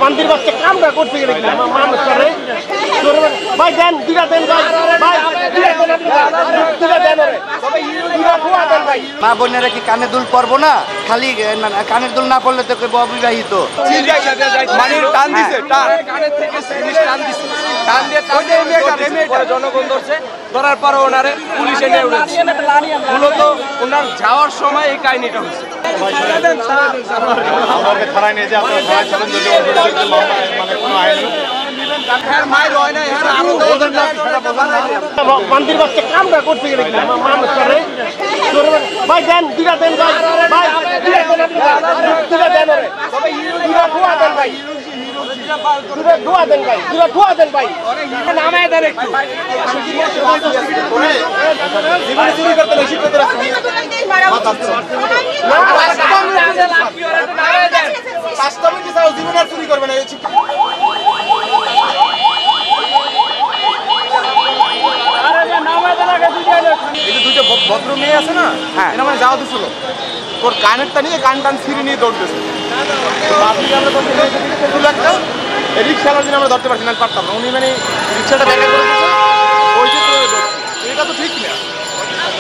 বান্দির বাচ্চা কামটা করতে গেলে মানুষ করে ভাই দেন দুটা দেন ভাই মা বোনেরা কি কানে দুল পরবো না? খালি কানের দুল না পড়লে তো অবিবাহিত জনগণ ধরছে, ধরার পর ওনারে পুলিশ এনে উঠেছে। মূলত ওনার যাওয়ার সময় এই কাহিনীটা হচ্ছে। থানায় নিয়ে যে বান্দির বাচ্চা কামটা করতে গেলে মানুষ করে ভাই দেন দুটা দেন ভাই দুটা দেন ধোয়া দেন ভাই ধোয়া দেন ভাই ধোয়া দেন ভাই নামায় দেন একটু চুরি করবে না। দুইটা ভদ্র মেয়ে আছে না, এরা মানে যাওয়া দিছিল তোর কানেরটা নিয়ে কান টান ছিঁড়ে নিয়ে দৌড়তেছে। রিক্সাওয়ালার দিন আমরা ধরতে পারছি না, পারতাম না। উনি মানে রিক্সাটা দেখা করে ওই ক্ষেত্রে এটা তো ঠিক না।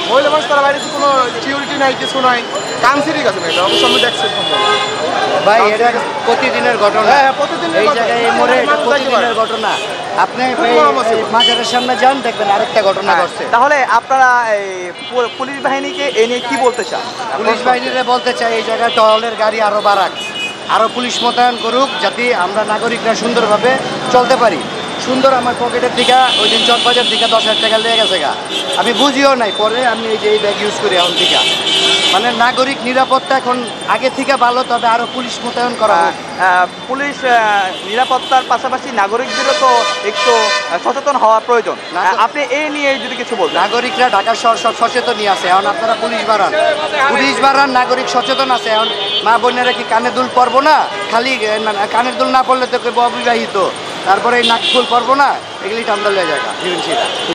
মহিলা মানুষ তারা বাইরে কোনো সিকিউরিটি নাই, কিছু নাই, কান ছিঁড়ে গেছে না। এটা অবশ্য আমি দেখছি ভাই, এটা প্রতিদিনের ঘটনা। এই জায়গায় এই মোড়ে প্রতিদিনের ঘটনা। আপনি মাজারের সামনে যান, দেখবেন আরেকটা ঘটনা ঘটছে। তাহলে আপনারা পুলিশ বাহিনীকে এ নিয়ে কি বলতে চান? পুলিশ বাহিনীরা বলতে চাই এই জায়গায় টহলের গাড়ি আরো বাড়াক, আরো পুলিশ মোতায়েন করুক, যাতে আমরা নাগরিকরা সুন্দরভাবে চলতে পারি। সুন্দর আমার পকেটের দিকে ওই দিন চকবাজার দিকে 10,000 টাকা লেগে গেছে গা, আমি বুঝিও নাই। পরে আমি এই যে এই ব্যাগ ইউজ করি এখন থেকে। মানে নাগরিক নিরাপত্তা এখন আগে থেকে ভালো, তবে আরো পুলিশ মোতায়েন করা হয়। পুলিশ নিরাপত্তার পাশাপাশি নাগরিকদেরও তো একটু সচেতন হওয়া প্রয়োজন। আপনি এই নিয়ে যদি কিছু বলতেন। নাগরিকরা ঢাকা শহর সব সচেতনই আছে, এখন আপনারা পুলিশ বাড়ান, নাগরিক সচেতন আছে। এখন মা বোনেরা কি কানে দুল পরবো না? খালি কানের দুল না পড়লে তো অবিবাহিত, তারপরে এই নাক ফুল পরবো না, এগুলি টান্দালের জায়গা।